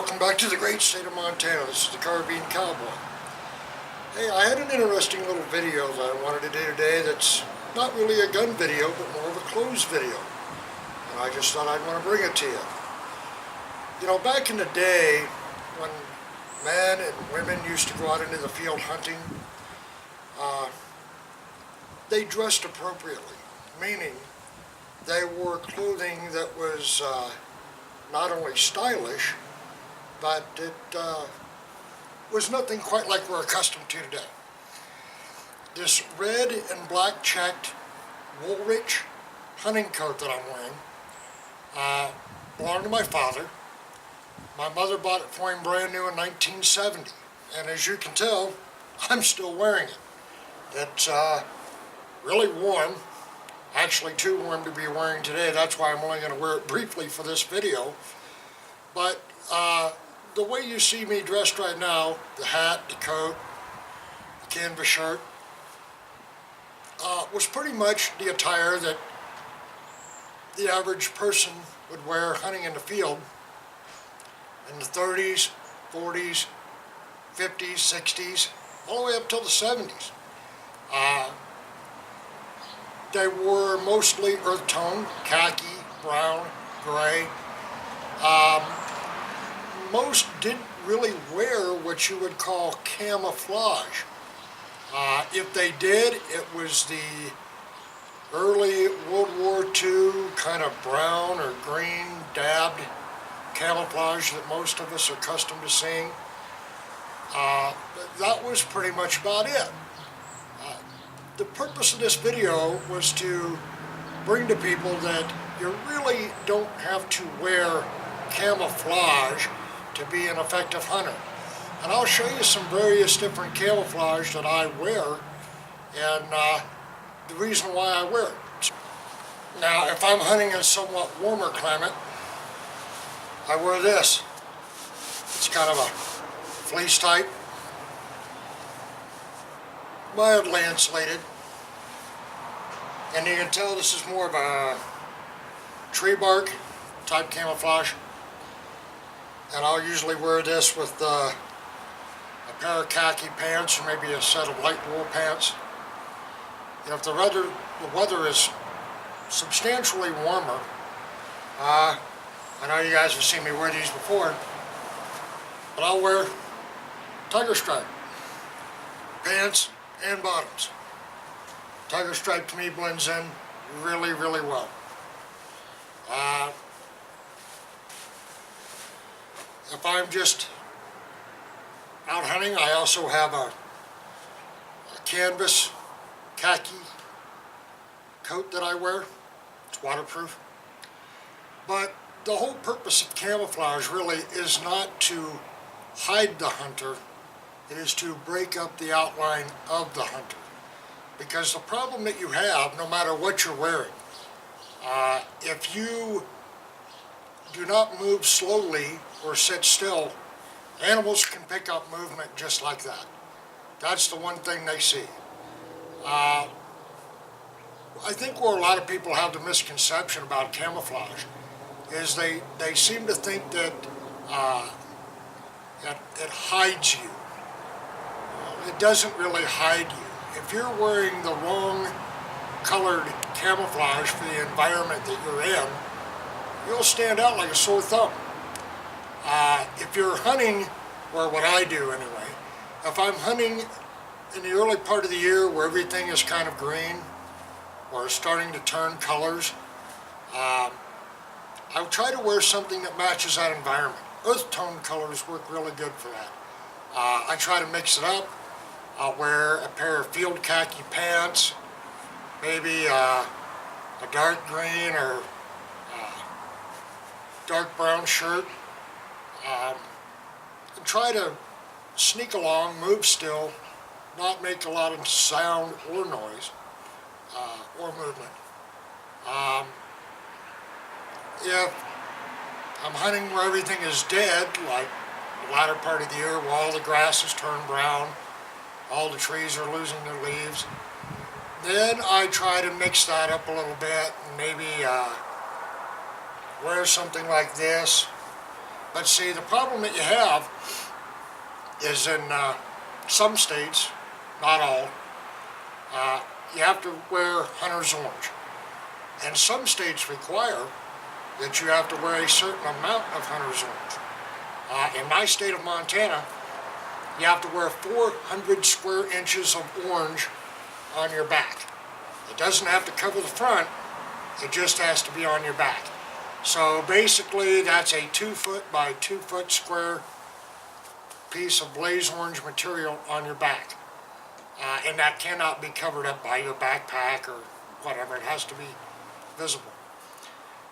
welcome back to the great state of Montana. This is the Carabine Cowboy. Hey, I had an interesting little video that I wanted to do today that's not really a gun video, but more of a clothes video. And I just thought I'd want to bring it to you. You know, back in the day, when men and women used to go out into the field hunting, they dressed appropriately, meaning they wore clothing that was not only stylish, but it was nothing quite like we're accustomed to today. This red and black checked Woolrich hunting coat that I'm wearing belonged to my father. My mother bought it for him brand new in 1970, and as you can tell, I'm still wearing it. It's really warm. Actually too warm to be wearing today. That's why I'm only going to wear it briefly for this video. But the way you see me dressed right now, the hat, the coat, the canvas shirt, was pretty much the attire that the average person would wear hunting in the field in the 30s, 40s, 50s, 60s, all the way up till the 70s. They wore mostly earth tone, khaki, brown, gray. Most didn't really wear what you would call camouflage. If they did, it was the early World War II kind of brown or green dabbed camouflage that most of us are accustomed to seeing. That was pretty much about it. The purpose of this video was to bring to people that you really don't have to wear camouflage to be an effective hunter. And I'll show you some various different camouflage that I wear and the reason why I wear it. Now, if I'm hunting in a somewhat warmer climate, I wear this. It's kind of a fleece type, mildly insulated, and you can tell this is more of a tree bark type camouflage. And I'll usually wear this with a pair of khaki pants or maybe a set of light wool pants. And if the weather is substantially warmer, I know you guys have seen me wear these before, but I'll wear tiger stripe pants and bottoms. Tiger stripe to me blends in really, really well. If I'm just out hunting, I also have a canvas khaki coat that I wear. It's waterproof. But the whole purpose of camouflage really is not to hide the hunter. It is to break up the outline of the hunter. Because the problem that you have, no matter what you're wearing, if you do not move slowly or sit still, animals can pick up movement just like that. That's the one thing they see. I think where a lot of people have the misconception about camouflage is they seem to think that it hides you. It doesn't really hide you. If you're wearing the wrong colored camouflage for the environment that you're in, you'll stand out like a sore thumb. If you're hunting, or what I do anyway, if I'm hunting in the early part of the year where everything is kind of green or starting to turn colors, I try to wear something that matches that environment. Earth tone colors work really good for that. I try to mix it up. I'll wear a pair of field khaki pants, maybe a dark green or dark brown shirt, and try to sneak along, move still, not make a lot of sound or noise or movement. If I'm hunting where everything is dead, like the latter part of the year where all the grass has turned brown, all the trees are losing their leaves, then I try to mix that up a little bit and maybe wear something like this, But see, the problem that you have is in some states, not all, you have to wear hunter's orange. And some states require that you have to wear a certain amount of hunter's orange. In my state of Montana, you have to wear 400 square inches of orange on your back. It doesn't have to cover the front, it just has to be on your back. So basically that's a 2 foot by 2 foot square piece of blaze orange material on your back. And that cannot be covered up by your backpack or whatever, it has to be visible.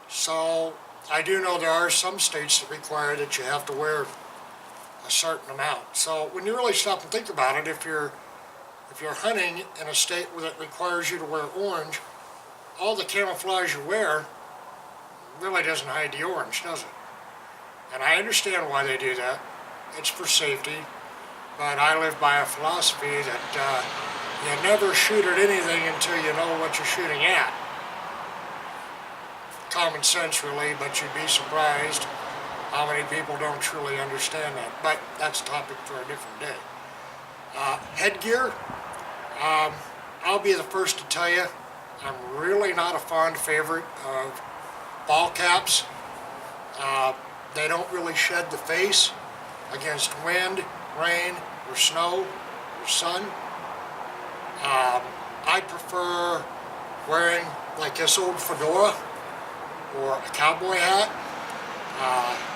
So I do know there are some states that require that you have to wear a certain amount. So when you really stop and think about it, if you're hunting in a state that requires you to wear orange, all the camouflage you wear really doesn't hide the orange, does it? And I understand why they do that. It's for safety, but I live by a philosophy that you never shoot at anything until you know what you're shooting at. Common sense, really, but you'd be surprised how many people don't truly understand that. But that's a topic for a different day. Headgear, I'll be the first to tell you, I'm really not a fond favorite of ball caps. They don't really shed the face against wind, rain, or snow, or sun. I prefer wearing like this old fedora or a cowboy hat.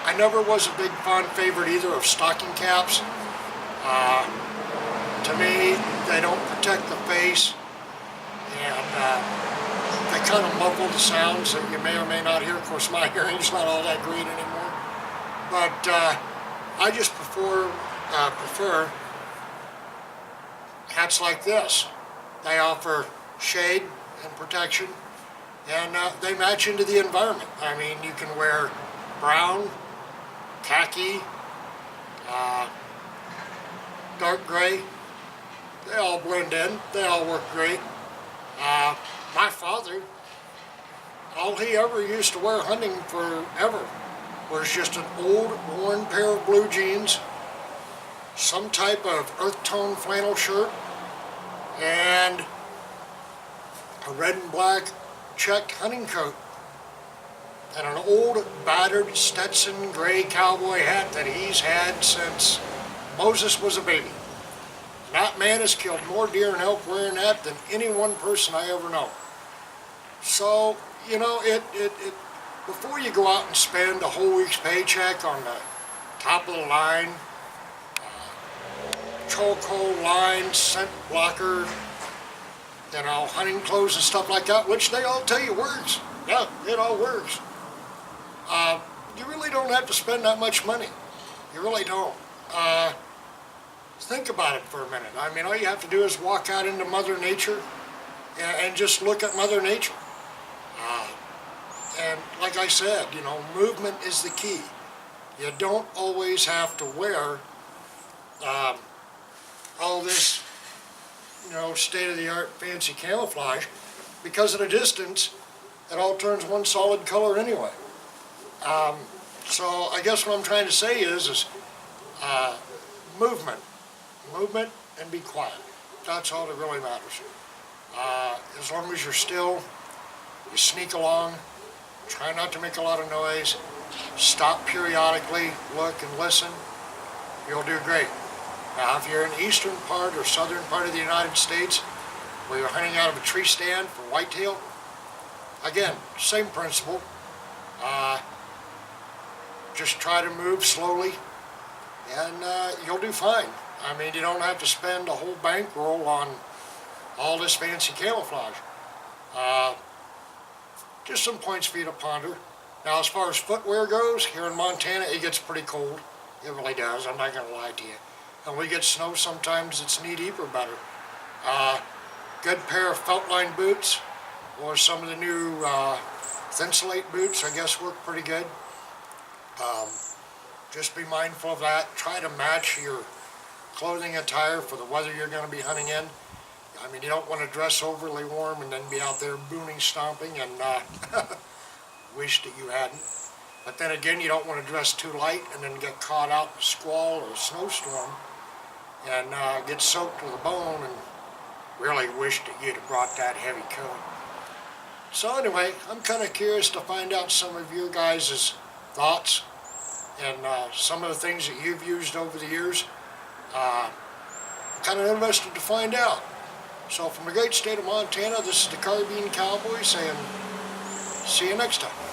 I never was a big fond favorite either of stocking caps. To me, they don't protect the face, and they kind of muffle the sounds that you may or may not hear. Of course, my hearing's not all that great anymore. But I just prefer hats like this. They offer shade and protection, and they match into the environment. I mean, you can wear brown, khaki, dark gray. They all blend in. They all work great. My father, all he ever used to wear hunting forever was just an old worn pair of blue jeans, some type of earth tone flannel shirt, and a red and black checked hunting coat, and an old battered Stetson gray cowboy hat that he's had since Moses was a baby. And that man has killed more deer and elk wearing that than any one person I ever know. So, you know, before you go out and spend a whole week's paycheck on the top of the line, charcoal line, scent blocker, you know, hunting clothes and stuff like that, which they all tell you works. Yeah, it all works. You really don't have to spend that much money. You really don't. Think about it for a minute. I mean, all you have to do is walk out into Mother Nature and just look at Mother Nature. And like I said, you know, movement is the key. You don't always have to wear all this, you know, state-of-the-art fancy camouflage, because at a distance, it all turns one solid color anyway. So I guess what I'm trying to say is movement and be quiet. That's all that really matters. As long as you're still, you sneak along, try not to make a lot of noise, stop periodically, look and listen, you'll do great. Now, if you're in the eastern part or southern part of the United States, where you're hunting out of a tree stand for whitetail, again, same principle. Just try to move slowly, and you'll do fine. I mean, you don't have to spend a whole bankroll on all this fancy camouflage. Just some points for you to ponder. Now, as far as footwear goes, here in Montana, it gets pretty cold. It really does. I'm not going to lie to you. And we get snow sometimes. It's knee-deep or better. Good pair of felt-lined boots, or some of the new Thinsulate boots, I guess, work pretty good. Just be mindful of that. Try to match your clothing attire for the weather you're going to be hunting in. I mean, you don't want to dress overly warm and then be out there booning, stomping, and wish that you hadn't. But then again, you don't want to dress too light and then get caught out in a squall or a snowstorm and get soaked to the bone and really wish that you'd have brought that heavy coat. So anyway, I'm kind of curious to find out some of your guys' thoughts and some of the things that you've used over the years. I'm kind of interested to find out. So from the great state of Montana, this is the Carbine Cowboy saying, see you next time.